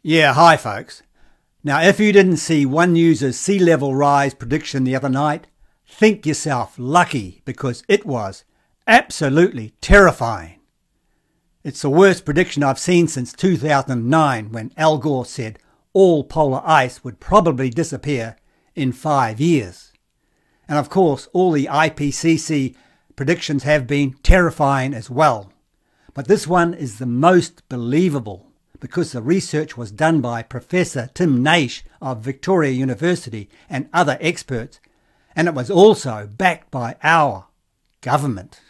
Yeah, hi folks. Now if you didn't see One News's sea level rise prediction the other night, think yourself lucky because it was absolutely terrifying. It's the worst prediction I've seen since 2009 when Al Gore said all polar ice would probably disappear in 5 years. And of course all the IPCC predictions have been terrifying as well. But this one is the most believable because the research was done by Professor Tim Naish of Victoria University and other experts, and it was also backed by our government.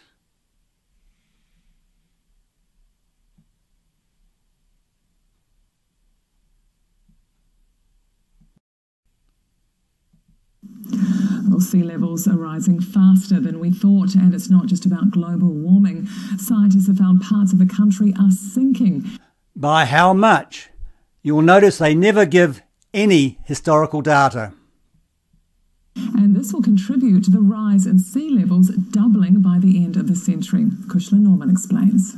Well, sea levels are rising faster than we thought, and it's not just about global warming. Scientists have found parts of the country are sinking. By how much? You'll notice they never give any historical data. And this will contribute to the rise in sea levels doubling by the end of the century. Kushla Norman explains.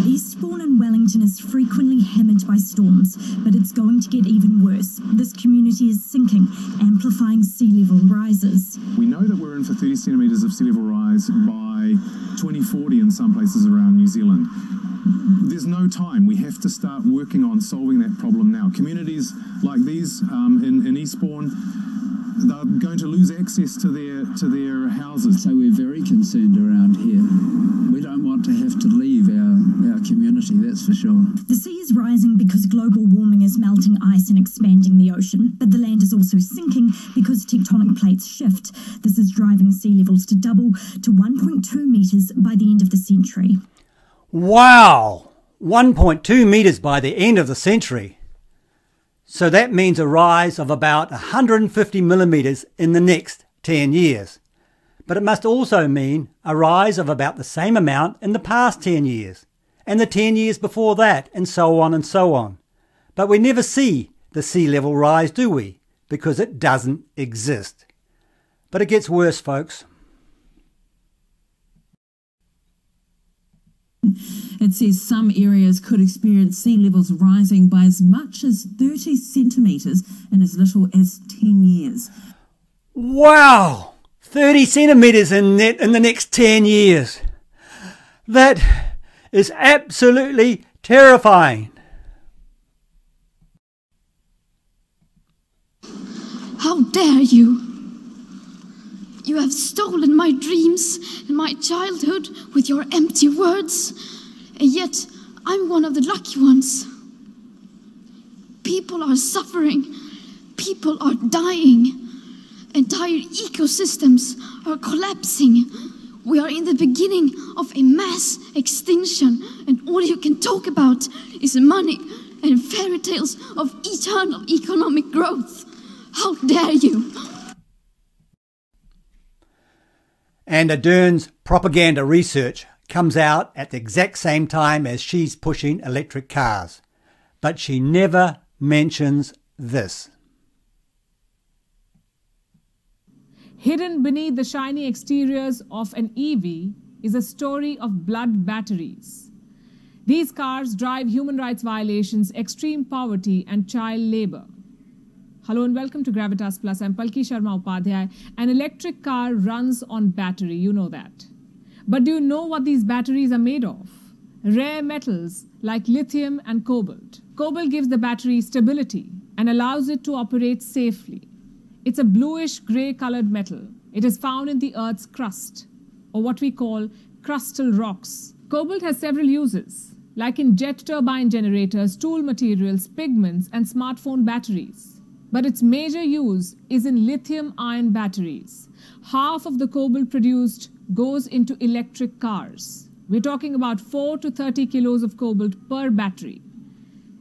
Eastbourne and Wellington is frequently hammered by storms, but it's going to get even worse. This community is sinking, amplifying sea level rises. We know that we're in for 30 centimetres of sea level rise by 2040 in some places around New Zealand. There's no time. We have to start working on solving that problem now. Communities like these in Eastbourne, they're going to lose access to their houses. So we're very concerned around here. We don't want to have to leave our community, that's for sure. The sea is rising because global warming is melting ice and expanding the ocean, but the land is also sinking because tectonic plates shift. This is driving sea levels to double to 1.2 metres by the end of the century. Wow! 1.2 metres by the end of the century. So that means a rise of about 150 millimetres in the next 10 years. But it must also mean a rise of about the same amount in the past 10 years, and the 10 years before that, and so on and so on. But we never see the sea level rise, do we? Because it doesn't exist. But it gets worse, folks. It says some areas could experience sea levels rising by as much as 30 centimetres in as little as 10 years. Wow! 30 centimetres in the next 10 years. That is absolutely terrifying. How dare you! You have stolen my dreams and my childhood with your empty words, and yet I'm one of the lucky ones. People are suffering, people are dying, entire ecosystems are collapsing. We are in the beginning of a mass extinction, and all you can talk about is money and fairy tales of eternal economic growth. How dare you! And Ardern's propaganda research comes out at the exact same time as she's pushing electric cars. But she never mentions this. Hidden beneath the shiny exteriors of an EV is a story of blood batteries. These cars drive human rights violations, extreme poverty and child labour. Hello and welcome to Gravitas Plus. I'm Palki Sharma Upadhyay. An electric car runs on battery, you know that. But do you know what these batteries are made of? Rare metals like lithium and cobalt. Cobalt gives the battery stability and allows it to operate safely. It's a bluish grey coloured metal. It is found in the Earth's crust, or what we call crustal rocks. Cobalt has several uses, like in jet turbine generators, tool materials, pigments and smartphone batteries. But its major use is in lithium-ion batteries. Half of the cobalt produced goes into electric cars. We're talking about 4 to 30 kilos of cobalt per battery.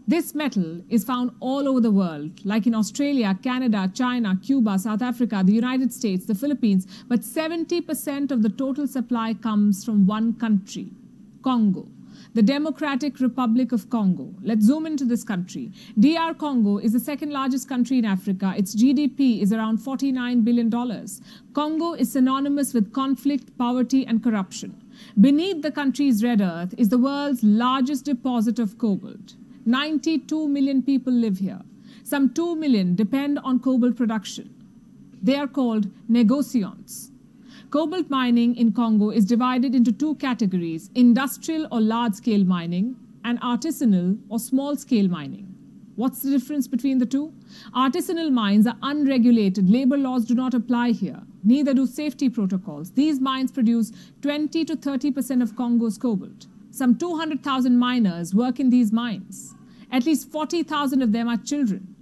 This metal is found all over the world, like in Australia, Canada, China, Cuba, South Africa, the United States, the Philippines, but 70% of the total supply comes from one country, Congo. The Democratic Republic of Congo. Let's zoom into this country. DR Congo is the second largest country in Africa. Its GDP is around $49 billion. Congo is synonymous with conflict, poverty and corruption. Beneath the country's red earth is the world's largest deposit of cobalt. 92 million people live here. Some 2 million depend on cobalt production. They are called negociants. Cobalt mining in Congo is divided into two categories: industrial or large-scale mining and artisanal or small-scale mining. What's the difference between the two? Artisanal mines are unregulated. Labor laws do not apply here. Neither do safety protocols. These mines produce 20 to 30% of Congo's cobalt. Some 200,000 miners work in these mines. At least 40,000 of them are children,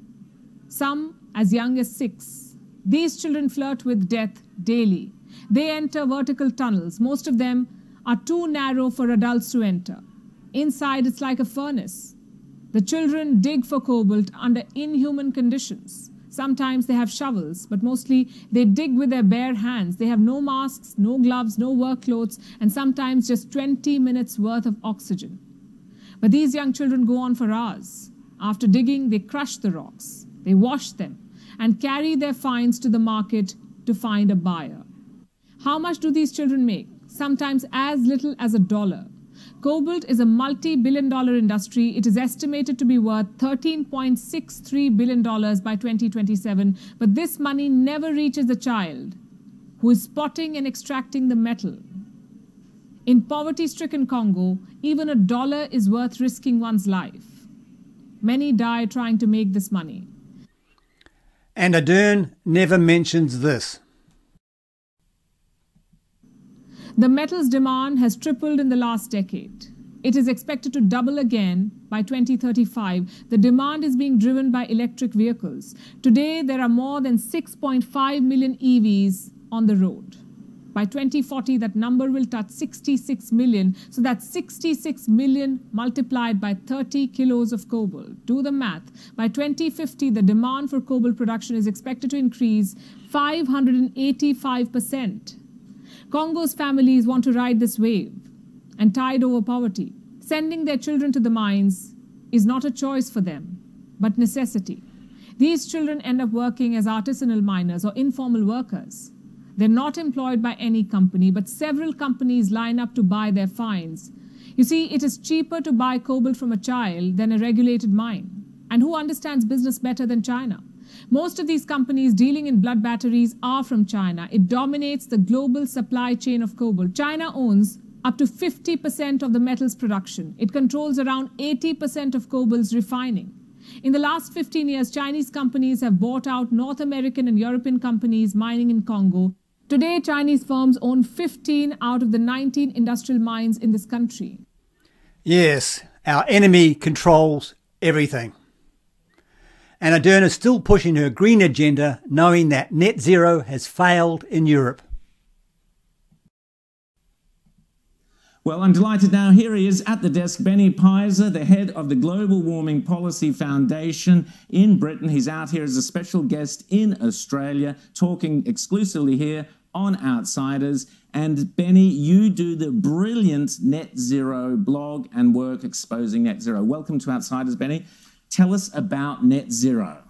some as young as 6. These children flirt with death daily. They enter vertical tunnels. Most of them are too narrow for adults to enter. Inside, it's like a furnace. The children dig for cobalt under inhuman conditions. Sometimes they have shovels, but mostly they dig with their bare hands. They have no masks, no gloves, no work clothes, and sometimes just 20 minutes worth of oxygen. But these young children go on for hours. After digging, they crush the rocks. They wash them and carry their finds to the market to find a buyer. How much do these children make? Sometimes as little as $1. Cobalt is a multi-billion-dollar industry. It is estimated to be worth $13.63 billion by 2027. But this money never reaches the child who is spotting and extracting the metal. In poverty-stricken Congo, even $1 is worth risking one's life. Many die trying to make this money. And Ardern never mentions this. The metal's demand has tripled in the last decade. It is expected to double again by 2035. The demand is being driven by electric vehicles. Today, there are more than 6.5 million EVs on the road. By 2040, that number will touch 66 million. So that's 66 million multiplied by 30 kilos of cobalt. Do the math. By 2050, the demand for cobalt production is expected to increase 585%. Congo's families want to ride this wave and tide over poverty. Sending their children to the mines is not a choice for them, but necessity. These children end up working as artisanal miners or informal workers. They're not employed by any company, but several companies line up to buy their finds. You see, it is cheaper to buy cobalt from a child than a regulated mine. And who understands business better than China? Most of these companies dealing in blood batteries are from China. It dominates the global supply chain of cobalt. China owns up to 50% of the metal's production. It controls around 80% of cobalt's refining. In the last 15 years, Chinese companies have bought out North American and European companies mining in Congo. Today, Chinese firms own 15 out of the 19 industrial mines in this country. Yes, our enemy controls everything. And Ardern is still pushing her green agenda, knowing that net zero has failed in Europe. Well, I'm delighted now. Here he is at the desk, Benny Pizer, the head of the Global Warming Policy Foundation in Britain. He's out here as a special guest in Australia, talking exclusively here on Outsiders. And Benny, you do the brilliant Net Zero blog and work exposing net zero. Welcome to Outsiders, Benny. Tell us about net zero.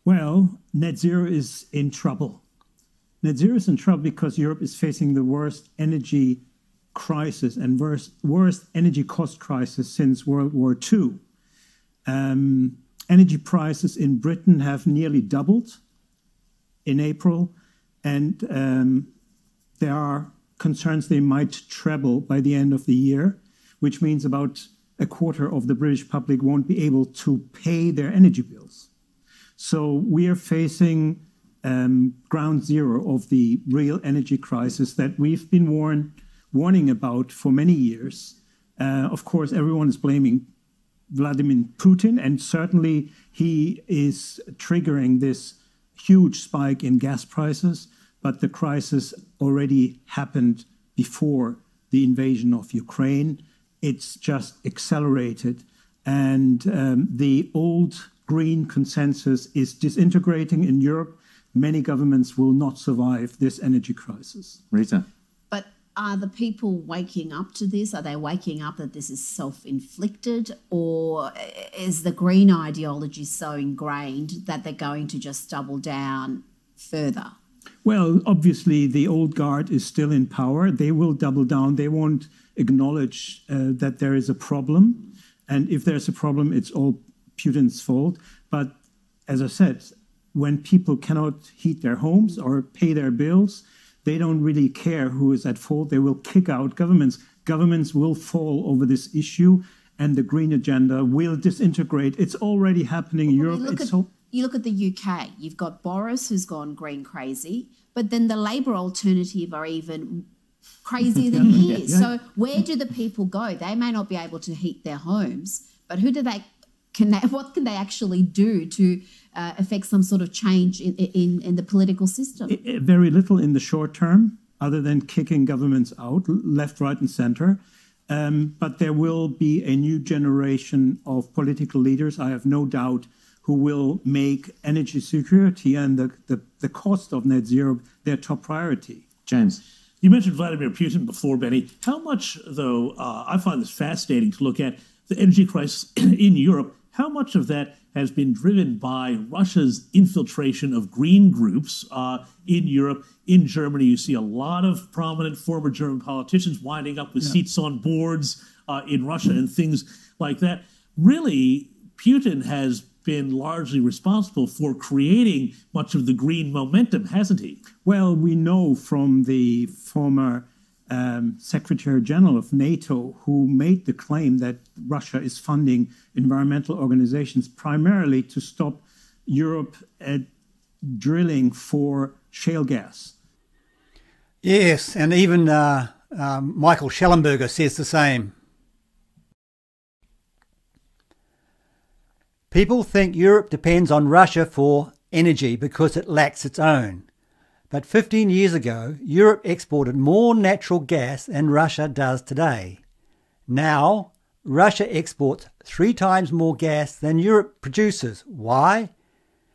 Well, net zero is in trouble. Net zero is in trouble because Europe is facing the worst energy crisis and worst energy cost crisis since World War II. Energy prices in Britain have nearly doubled in April, and there are concerns they might treble by the end of the year, which means about a quarter of the British public won't be able to pay their energy bills. So we are facing ground zero of the real energy crisis that we've been warning about for many years. Of course, everyone is blaming Vladimir Putin, and certainly he is triggering this huge spike in gas prices, but the crisis already happened before the invasion of Ukraine. It's just accelerated, and the old green consensus is disintegrating in Europe. Many governments will not survive this energy crisis. Rita. But are the people waking up to this? Are they waking up that this is self-inflicted, or is the green ideology so ingrained that they're going to just double down further? Well, obviously, the old guard is still in power. They will double down. They won't acknowledge that there is a problem. And if there's a problem, it's all Putin's fault. But as I said, when people cannot heat their homes or pay their bills, they don't really care who is at fault. They will kick out governments. Governments will fall over this issue, and the green agenda will disintegrate. It's already happening in Europe. You look at the UK, you've got Boris, who's gone green crazy, but then the Labour alternative are even crazier than he is. Yeah. So where do the people go? They may not be able to heat their homes, but what can they actually do to affect some sort of change in the political system? Very little in the short term, other than kicking governments out, left, right, and centre. But there will be a new generation of political leaders, I have no doubt, who will make energy security and the cost of net zero their top priority. James. You mentioned Vladimir Putin before, Benny. How much, though, I find this fascinating to look at, the energy crisis in Europe, how much of that has been driven by Russia's infiltration of green groups in Europe? In Germany, you see a lot of prominent former German politicians winding up with seats on boards in Russia and things like that. Really, Putin has been largely responsible for creating much of the green momentum, hasn't he? Well, we know from the former Secretary General of NATO, who made the claim that Russia is funding environmental organizations primarily to stop Europe drilling for shale gas. Yes, and even Michael Schellenberger says the same. People think Europe depends on Russia for energy because it lacks its own. But 15 years ago, Europe exported more natural gas than Russia does today. Now, Russia exports 3 times more gas than Europe produces. Why?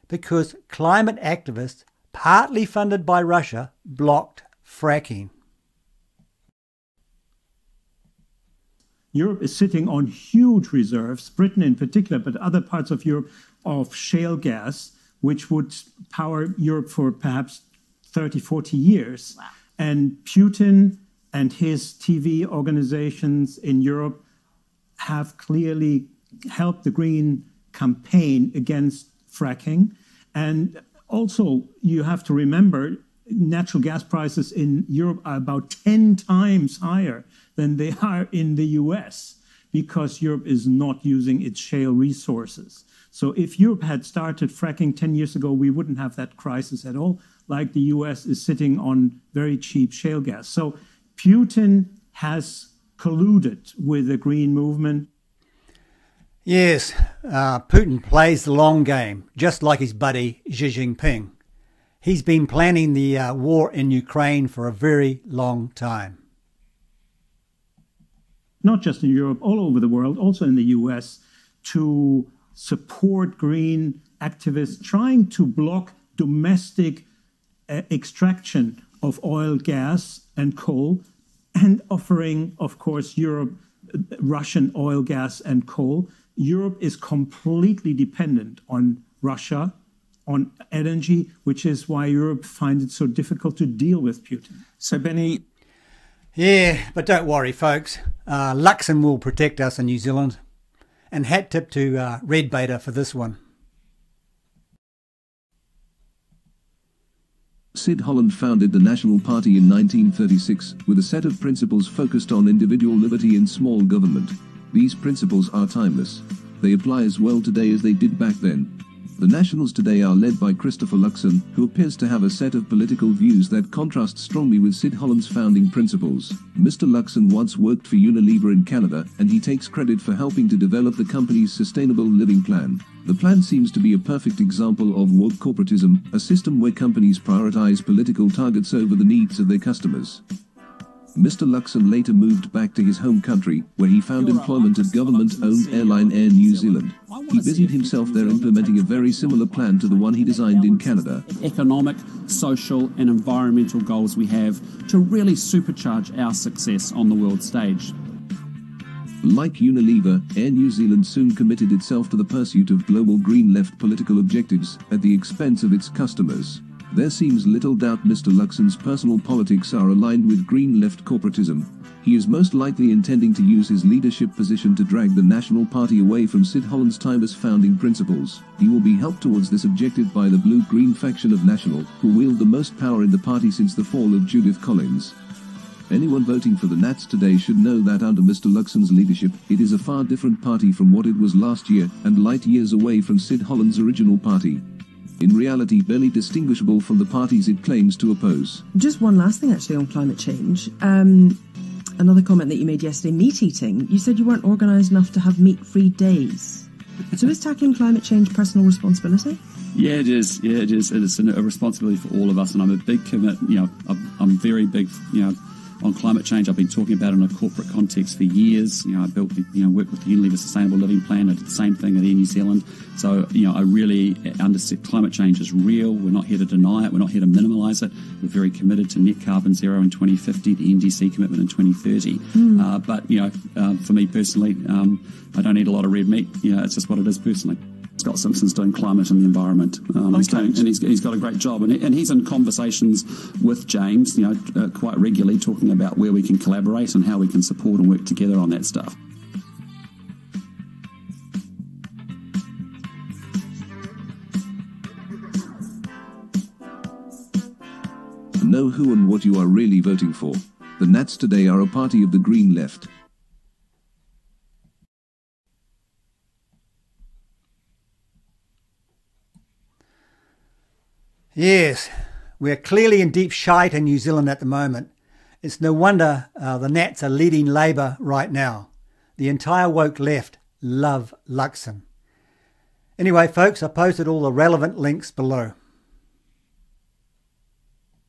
Because climate activists, partly funded by Russia, blocked fracking. Europe is sitting on huge reserves, Britain in particular, but other parts of Europe, of shale gas, which would power Europe for perhaps 30, 40 years. Wow. And Putin and his TV organizations in Europe have clearly helped the Green campaign against fracking. And also, you have to remember, natural gas prices in Europe are about 10 times higher than they are in the US, because Europe is not using its shale resources. So if Europe had started fracking 10 years ago, we wouldn't have that crisis at all, like the US is sitting on very cheap shale gas. So Putin has colluded with the green movement. Yes, Putin plays the long game, just like his buddy Xi Jinping. He's been planning the war in Ukraine for a very long time. Not just in Europe, all over the world, also in the US, to support green activists trying to block domestic extraction of oil, gas, and coal, and offering, of course, Europe Russian oil, gas, and coal. Europe is completely dependent on Russia, on energy, which is why Europe finds it so difficult to deal with Putin. So, Benny... Yeah, but don't worry, folks. Luxon will protect us in New Zealand. And hat tip to Red Baiter for this one. Sid Holland founded the National Party in 1936 with a set of principles focused on individual liberty and small government. These principles are timeless. They apply as well today as they did back then. The Nationals today are led by Christopher Luxon, who appears to have a set of political views that contrast strongly with Sid Holland's founding principles. Mr. Luxon once worked for Unilever in Canada, and he takes credit for helping to develop the company's sustainable living plan. The plan seems to be a perfect example of woke corporatism, a system where companies prioritize political targets over the needs of their customers. Mr. Luxon later moved back to his home country, where he found employment at government-owned airline Air New Zealand. He busied himself there implementing a very similar plan to the one he designed in Canada. Economic, social and environmental goals we have to really supercharge our success on the world stage. Like Unilever, Air New Zealand soon committed itself to the pursuit of global green left political objectives at the expense of its customers. There seems little doubt Mr. Luxon's personal politics are aligned with Green left corporatism. He is most likely intending to use his leadership position to drag the National Party away from Sid Holland's timeless founding principles. He will be helped towards this objective by the blue-green faction of National, who wield the most power in the party since the fall of Judith Collins. Anyone voting for the Nats today should know that under Mr. Luxon's leadership, it is a far different party from what it was last year, and light years away from Sid Holland's original party. In reality, barely distinguishable from the parties it claims to oppose. Just one last thing actually on climate change. Another comment that you made yesterday, meat eating. You said you weren't organised enough to have meat-free days. So is tackling climate change personal responsibility? Yeah, it is. Yeah, it is. It is a responsibility for all of us, and I'm a big commit. I'm very big. On climate change, I've been talking about it in a corporate context for years. I built, worked with the Unilever Sustainable Living Plan. I did the same thing at Air New Zealand. So, I really understand climate change is real. We're not here to deny it. We're not here to minimise it. We're very committed to net carbon zero in 2050, the NDC commitment in 2030. But, for me personally, I don't eat a lot of red meat. It's just what it is personally. Scott Simpson's doing climate and the environment, he's got a great job, and he's in conversations with James, quite regularly, talking about where we can collaborate and how we can support and work together on that stuff. Know who and what you are really voting for. The Nats today are a party of the Green left. Yes, we're clearly in deep shite in New Zealand at the moment. It's no wonder the Nats are leading Labour right now. The entire woke left love Luxon. Anyway, folks, I posted all the relevant links below.